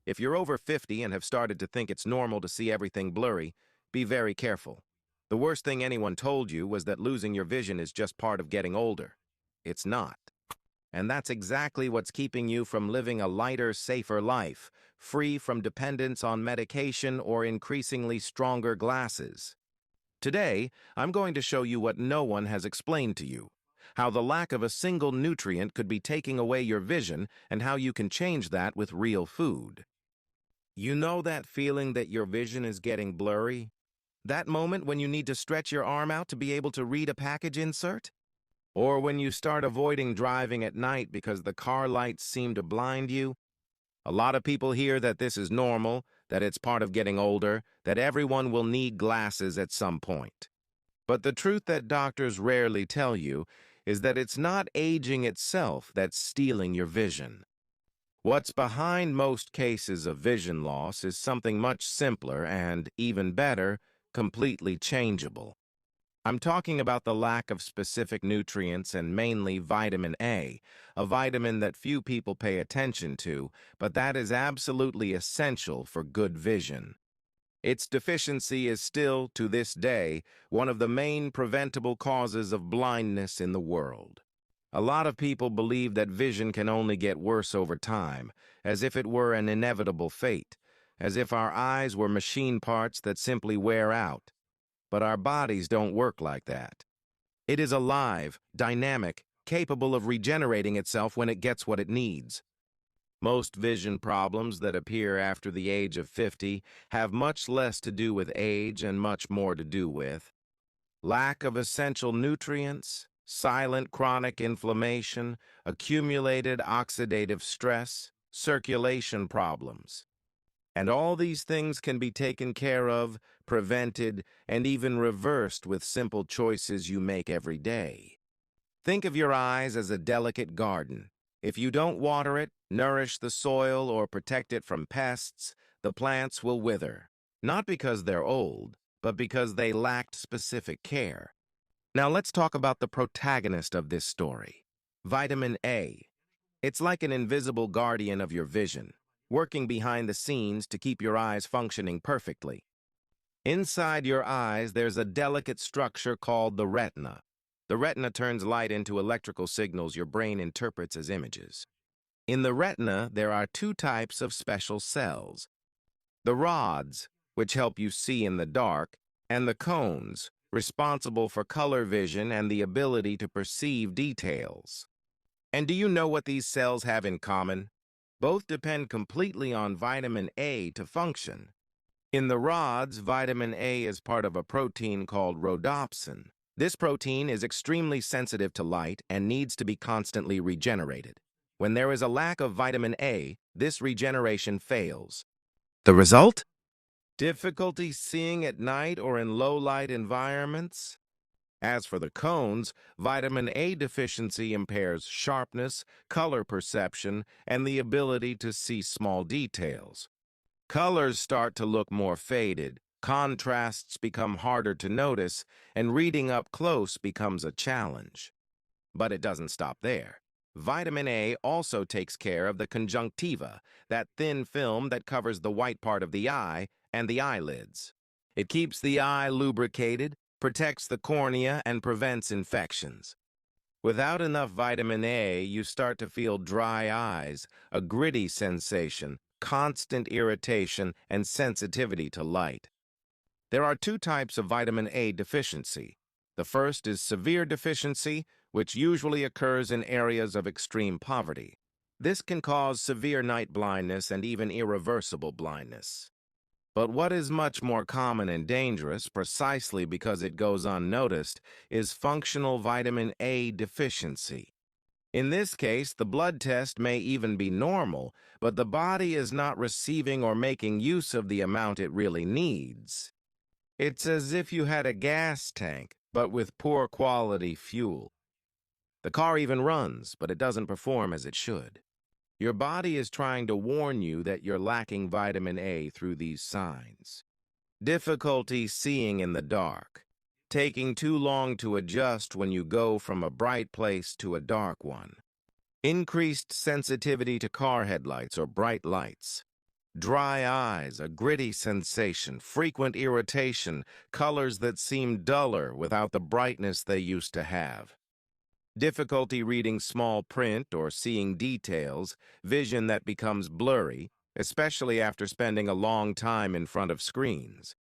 If you're over 50 and have started to think it's normal to see everything blurry, be very careful. The worst thing anyone told you was that losing your vision is just part of getting older. It's not. And that's exactly what's keeping you from living a lighter, safer life, free from dependence on medication or increasingly stronger glasses. Today, I'm going to show you what no one has explained to you, how the lack of a single nutrient could be taking away your vision and how you can change that with real food. You know that feeling that your vision is getting blurry? That moment when you need to stretch your arm out to be able to read a package insert? Or when you start avoiding driving at night because the car lights seem to blind you? A lot of people hear that this is normal, that it's part of getting older, that everyone will need glasses at some point. But the truth that doctors rarely tell you is that it's not aging itself that's stealing your vision. What's behind most cases of vision loss is something much simpler and, even better, completely changeable. I'm talking about the lack of specific nutrients and mainly vitamin A, a vitamin that few people pay attention to, but that is absolutely essential for good vision. Its deficiency is still, to this day, one of the main preventable causes of blindness in the world. A lot of people believe that vision can only get worse over time, as if it were an inevitable fate, as if our eyes were machine parts that simply wear out. But our bodies don't work like that. It is alive, dynamic, capable of regenerating itself when it gets what it needs. Most vision problems that appear after the age of 50 have much less to do with age and much more to do with lack of essential nutrients, silent chronic inflammation, accumulated oxidative stress, circulation problems. And all these things can be taken care of, prevented, and even reversed with simple choices you make every day. Think of your eyes as a delicate garden. If you don't water it, nourish the soil, or protect it from pests, the plants will wither. Not because they're old, but because they lacked specific care. Now let's talk about the protagonist of this story, vitamin A. It's like an invisible guardian of your vision, working behind the scenes to keep your eyes functioning perfectly. Inside your eyes, there's a delicate structure called the retina. The retina turns light into electrical signals your brain interprets as images. In the retina, there are two types of special cells: the rods, which help you see in the dark, and the cones, responsible for color vision and the ability to perceive details. And do you know what these cells have in common? Both depend completely on vitamin A to function. In the rods, vitamin A is part of a protein called rhodopsin. This protein is extremely sensitive to light and needs to be constantly regenerated. When there is a lack of vitamin A, this regeneration fails. The result? Difficulty seeing at night or in low-light environments? As for the cones, vitamin A deficiency impairs sharpness, color perception, and the ability to see small details. Colors start to look more faded, contrasts become harder to notice, and reading up close becomes a challenge. But it doesn't stop there. Vitamin A also takes care of the conjunctiva, that thin film that covers the white part of the eye and the eyelids. It keeps the eye lubricated, protects the cornea, and prevents infections. Without enough vitamin A, you start to feel dry eyes, a gritty sensation, constant irritation, and sensitivity to light. There are two types of vitamin A deficiency. The first is severe deficiency, which usually occurs in areas of extreme poverty. This can cause severe night blindness and even irreversible blindness. But what is much more common and dangerous, precisely because it goes unnoticed, is functional vitamin A deficiency. In this case, the blood test may even be normal, but the body is not receiving or making use of the amount it really needs. It's as if you had a gas tank, but with poor quality fuel. The car even runs, but it doesn't perform as it should. Your body is trying to warn you that you're lacking vitamin A through these signs. Difficulty seeing in the dark. Taking too long to adjust when you go from a bright place to a dark one. Increased sensitivity to car headlights or bright lights. Dry eyes, a gritty sensation, frequent irritation, colors that seem duller without the brightness they used to have. Difficulty reading small print or seeing details, vision that becomes blurry, especially after spending a long time in front of screens.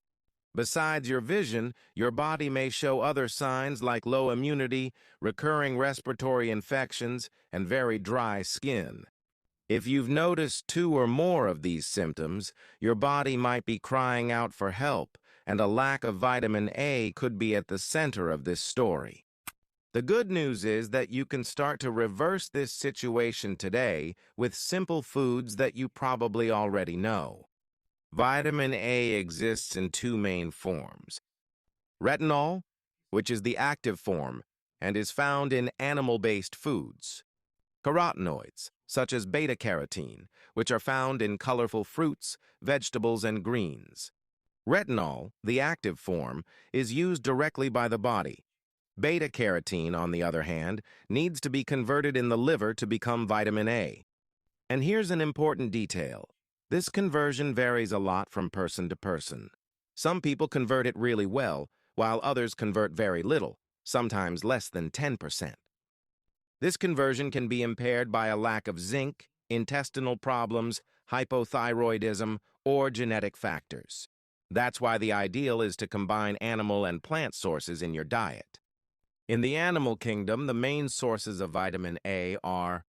Besides your vision, your body may show other signs like low immunity, recurring respiratory infections, and very dry skin. If you've noticed 2 or more of these symptoms, your body might be crying out for help, and a lack of vitamin A could be at the center of this story. The good news is that you can start to reverse this situation today with simple foods that you probably already know. Vitamin A exists in 2 main forms. Retinol, which is the active form, and is found in animal-based foods. Carotenoids, such as beta-carotene, which are found in colorful fruits, vegetables, and greens. Retinol, the active form, is used directly by the body. Beta-carotene, on the other hand, needs to be converted in the liver to become vitamin A. And here's an important detail. This conversion varies a lot from person to person. Some people convert it really well, while others convert very little, sometimes less than 10%. This conversion can be impaired by a lack of zinc, intestinal problems, hypothyroidism, or genetic factors. That's why the ideal is to combine animal and plant sources in your diet. In the animal kingdom, the main sources of vitamin A are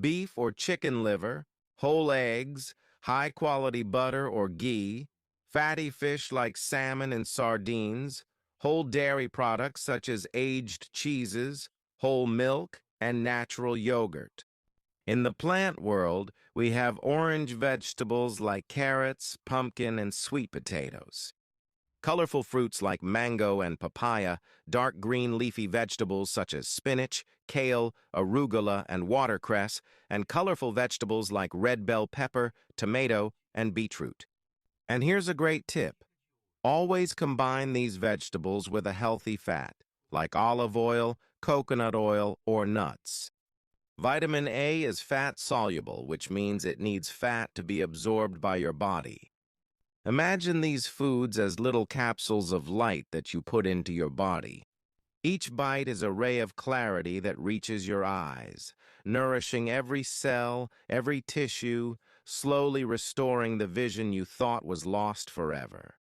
beef or chicken liver, whole eggs, high-quality butter or ghee, fatty fish like salmon and sardines, whole dairy products such as aged cheeses, whole milk, and natural yogurt. In the plant world, we have orange vegetables like carrots, pumpkin, and sweet potatoes. Colorful fruits like mango and papaya, dark green leafy vegetables such as spinach, kale, arugula, and watercress, and colorful vegetables like red bell pepper, tomato, and beetroot. And here's a great tip. Always combine these vegetables with a healthy fat, like olive oil, coconut oil, or nuts. Vitamin A is fat-soluble, which means it needs fat to be absorbed by your body. Imagine these foods as little capsules of light that you put into your body. Each bite is a ray of clarity that reaches your eyes, nourishing every cell, every tissue, slowly restoring the vision you thought was lost forever.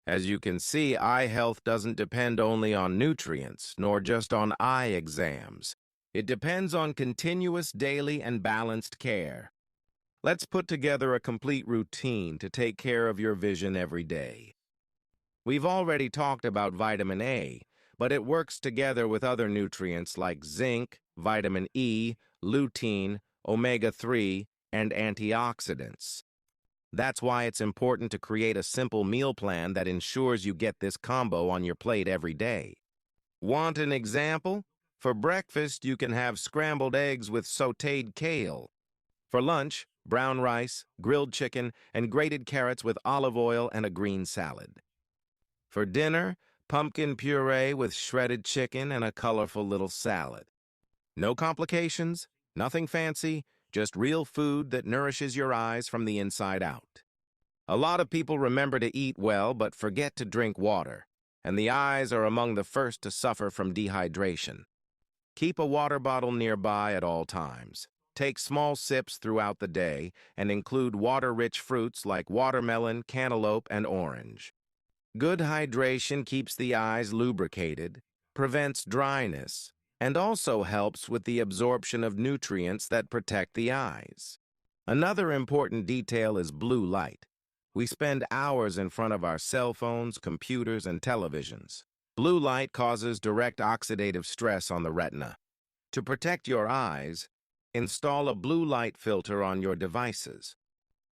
As you can see, eye health doesn't depend only on nutrients, nor just on eye exams. It depends on continuous daily and balanced care. Let's put together a complete routine to take care of your vision every day. We've already talked about vitamin A, but it works together with other nutrients like zinc, vitamin E, lutein, omega-3, and antioxidants. That's why it's important to create a simple meal plan that ensures you get this combo on your plate every day. Want an example? For breakfast, you can have scrambled eggs with sautéed kale. For lunch, brown rice, grilled chicken, and grated carrots with olive oil and a green salad. For dinner, pumpkin puree with shredded chicken and a colorful little salad. No complications, nothing fancy, just real food that nourishes your eyes from the inside out. A lot of people remember to eat well but forget to drink water, and the eyes are among the first to suffer from dehydration. Keep a water bottle nearby at all times. Take small sips throughout the day and include water-rich fruits like watermelon, cantaloupe, and orange. Good hydration keeps the eyes lubricated, prevents dryness, and also helps with the absorption of nutrients that protect the eyes. Another important detail is blue light. We spend hours in front of our cell phones, computers, and televisions. Blue light causes direct oxidative stress on the retina. To protect your eyes, install a blue light filter on your devices.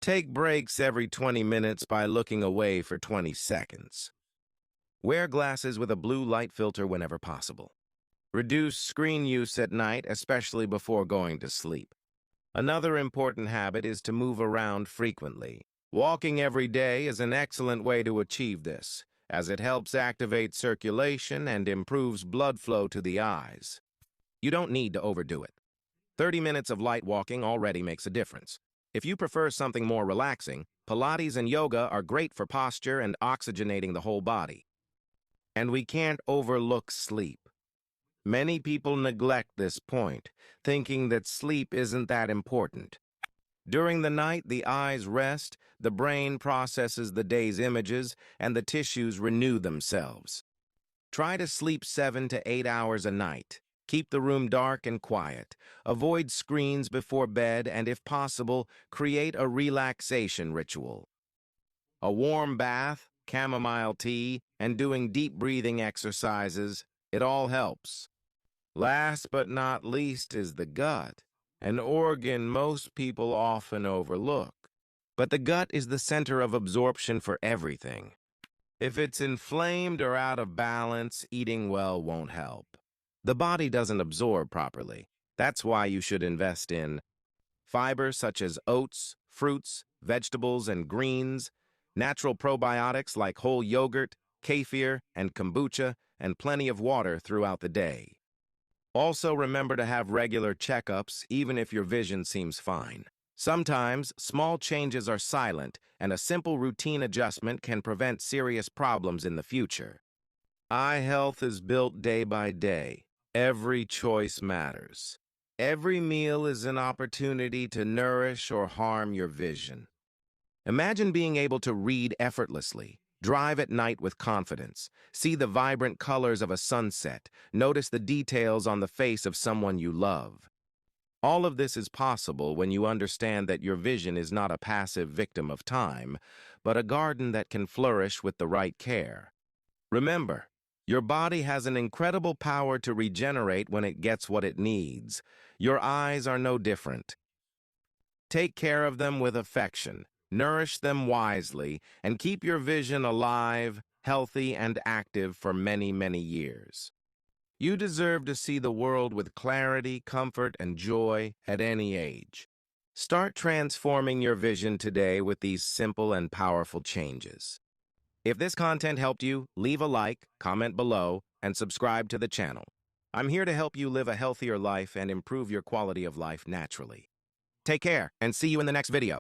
Take breaks every 20 minutes by looking away for 20 seconds. Wear glasses with a blue light filter whenever possible. Reduce screen use at night, especially before going to sleep. Another important habit is to move around frequently. Walking every day is an excellent way to achieve this, as it helps activate circulation and improves blood flow to the eyes. You don't need to overdo it. 30 minutes of light walking already makes a difference. If you prefer something more relaxing, Pilates and yoga are great for posture and oxygenating the whole body. And we can't overlook sleep. Many people neglect this point, thinking that sleep isn't that important. During the night, the eyes rest, the brain processes the day's images, and the tissues renew themselves. Try to sleep 7 to 8 hours a night. Keep the room dark and quiet. Avoid screens before bed, and if possible, create a relaxation ritual. A warm bath, chamomile tea, and doing deep breathing exercises, it all helps. Last but not least is the gut, an organ most people often overlook. But the gut is the center of absorption for everything. If it's inflamed or out of balance, eating well won't help. The body doesn't absorb properly. That's why you should invest in fibers such as oats, fruits, vegetables, and greens, natural probiotics like whole yogurt, kefir, and kombucha, and plenty of water throughout the day. Also, remember to have regular checkups, even if your vision seems fine. Sometimes, small changes are silent, and a simple routine adjustment can prevent serious problems in the future. Eye health is built day by day. Every choice matters. Every meal is an opportunity to nourish or harm your vision. Imagine being able to read effortlessly, drive at night with confidence, see the vibrant colors of a sunset, notice the details on the face of someone you love. All of this is possible when you understand that your vision is not a passive victim of time, but a garden that can flourish with the right care. Remember, your body has an incredible power to regenerate when it gets what it needs. Your eyes are no different. Take care of them with affection, nourish them wisely, and keep your vision alive, healthy, and active for many, many years. You deserve to see the world with clarity, comfort, and joy at any age. Start transforming your vision today with these simple and powerful changes. If this content helped you, leave a like, comment below, and subscribe to the channel. I'm here to help you live a healthier life and improve your quality of life naturally. Take care, and see you in the next video.